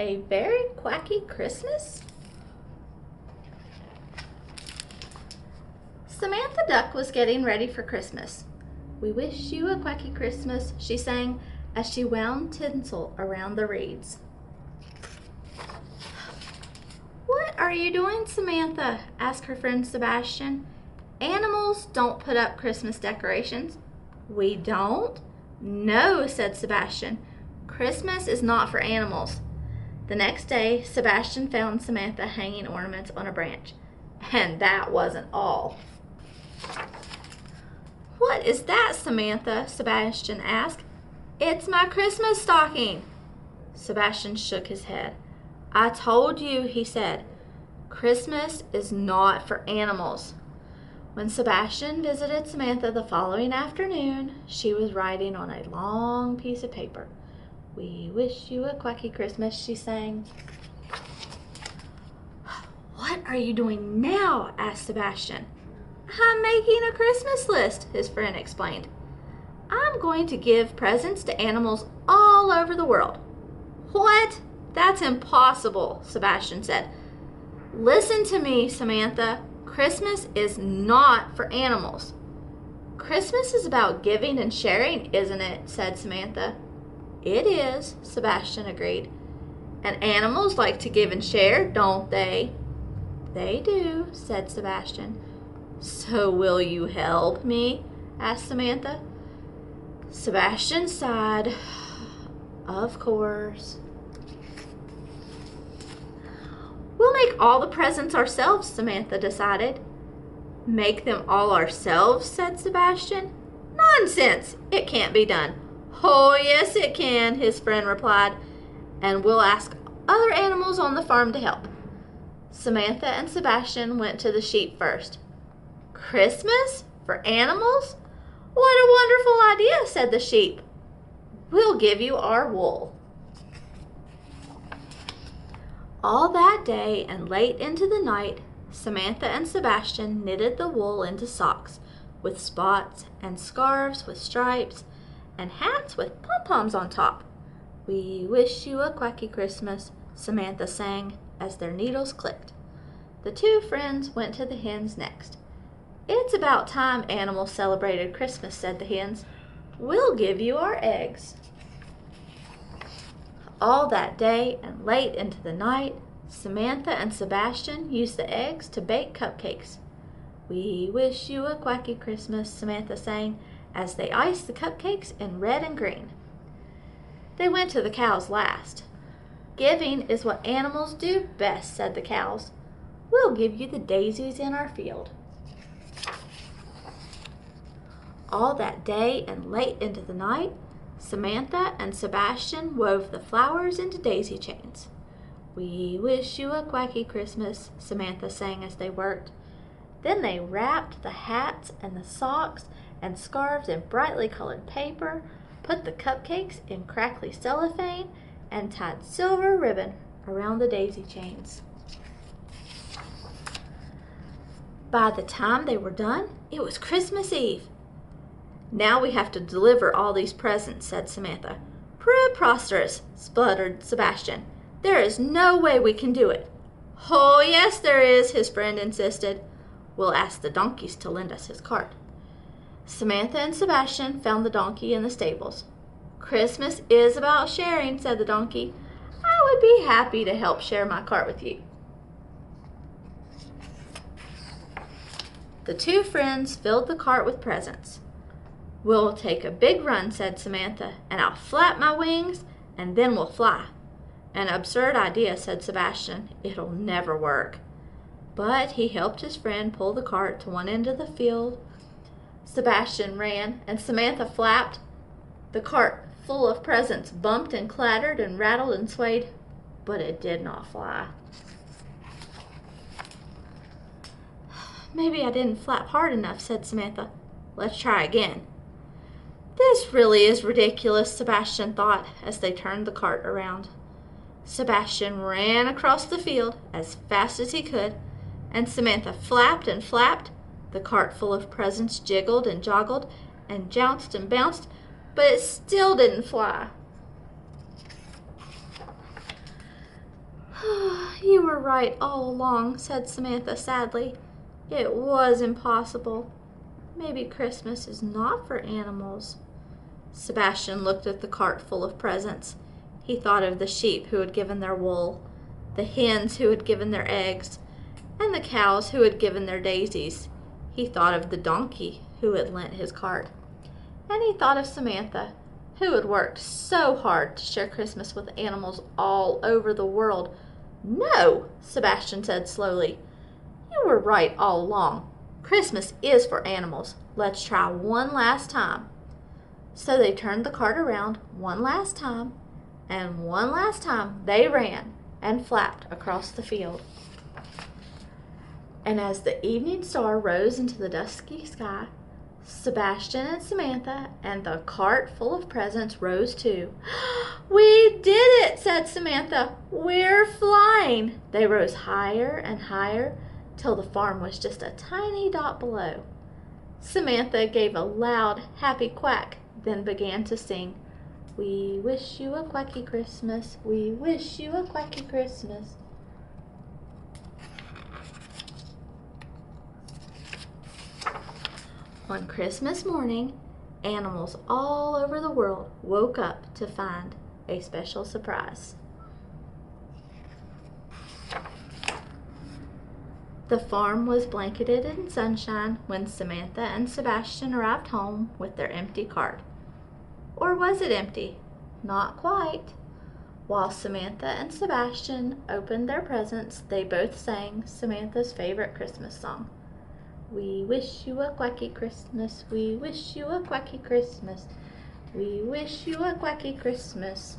a very quacky Christmas? Samantha Duck was getting ready for Christmas. "We wish you a quacky Christmas," she sang as she wound tinsel around the reeds. "What are you doing, Samantha?" asked her friend Sebastian. "Animals don't put up Christmas decorations." "We don't?" "No," said Sebastian. "Christmas is not for animals." The next day, Sebastian found Samantha hanging ornaments on a branch. And that wasn't all. "What is that, Samantha?" Sebastian asked. "It's my Christmas stocking." Sebastian shook his head. "I told you," he said, "Christmas is not for animals." When Sebastian visited Samantha the following afternoon, she was writing on a long piece of paper. "We wish you a quacky Christmas," she sang. "What are you doing now?" asked Sebastian. "I'm making a Christmas list," his friend explained. "I'm going to give presents to animals all over the world." "What? That's impossible," Sebastian said. "Listen to me, Samantha. Christmas is not for animals." "Christmas is about giving and sharing, isn't it?" said Samantha. "It is," Sebastian agreed. "And animals like to give and share, don't they?" "They do," said Sebastian. "So will you help me?" asked Samantha. Sebastian sighed. "Of course." "We'll make all the presents ourselves," Samantha decided. "Make them all ourselves?" said Sebastian. "Nonsense! It can't be done." "Oh, yes, it can," his friend replied. "And we'll ask other animals on the farm to help." Samantha and Sebastian went to the sheep first. "Christmas? For animals? What a wonderful idea," said the sheep. "We'll give you our wool." All that day and late into the night, Samantha and Sebastian knitted the wool into socks with spots and scarves with stripes and hats with pom-poms on top. "We wish you a quacky Christmas," Samantha sang as their needles clicked. The two friends went to the hens next. "It's about time animals celebrated Christmas," said the hens. "We'll give you our eggs." All that day and late into the night, Samantha and Sebastian used the eggs to bake cupcakes. "We wish you a quacky Christmas," Samantha sang as they iced the cupcakes in red and green. They went to the cows last. "Giving is what animals do best," said the cows. "We'll give you the daisies in our field." All that day and late into the night, Samantha and Sebastian wove the flowers into daisy chains. "We wish you a quacky Christmas," Samantha sang as they worked. Then they wrapped the hats and the socks and scarves in brightly colored paper, put the cupcakes in crackly cellophane, and tied silver ribbon around the daisy chains. By the time they were done, it was Christmas Eve. "Now we have to deliver all these presents," said Samantha. "Preposterous," spluttered Sebastian. "There is no way we can do it." "Oh, yes, there is," his friend insisted. "We'll ask the donkeys to lend us his cart." Samantha and Sebastian found the donkey in the stables. "Christmas is about sharing," said the donkey. "I would be happy to help share my cart with you." The two friends filled the cart with presents. "We'll take a big run," said Samantha, "and I'll flap my wings, and then we'll fly." "An absurd idea," said Sebastian. "It'll never work." But he helped his friend pull the cart to one end of the field. Sebastian ran, and Samantha flapped. The cart, full of presents, bumped and clattered and rattled and swayed, but it did not fly. "Maybe I didn't flap hard enough," said Samantha. "Let's try again." "This really is ridiculous," Sebastian thought as they turned the cart around. Sebastian ran across the field as fast as he could, and Samantha flapped and flapped. The cart full of presents jiggled and joggled and jounced and bounced, but it still didn't fly. You were right all along, said Samantha sadly. It was impossible. Maybe Christmas is not for animals. Sebastian looked at the cart full of presents. He thought of the sheep who had given their wool, the hens who had given their eggs, and the cows who had given their daisies. He thought of the donkey who had lent his cart. And he thought of Samantha, who had worked so hard to share Christmas with animals all over the world. No, Sebastian said slowly. You were right all along. Christmas is for animals. Let's try one last time. So they turned the cart around one last time, and one last time they ran and flapped across the field. And as the evening star rose into the dusky sky, Sebastian and Samantha and the cart full of presents rose too. We did it, said Samantha. We're flying. They rose higher and higher till the farm was just a tiny dot below. Samantha gave a loud, happy quack, then began to sing, We wish you a quacky Christmas, we wish you a quacky Christmas. On Christmas morning, animals all over the world woke up to find a special surprise. The farm was blanketed in sunshine when Samantha and Sebastian arrived home with their empty cart. Or was it empty? Not quite. While Samantha and Sebastian opened their presents, they both sang Samantha's favorite Christmas song. We wish you a quacky Christmas, we wish you a quacky Christmas, we wish you a quacky Christmas.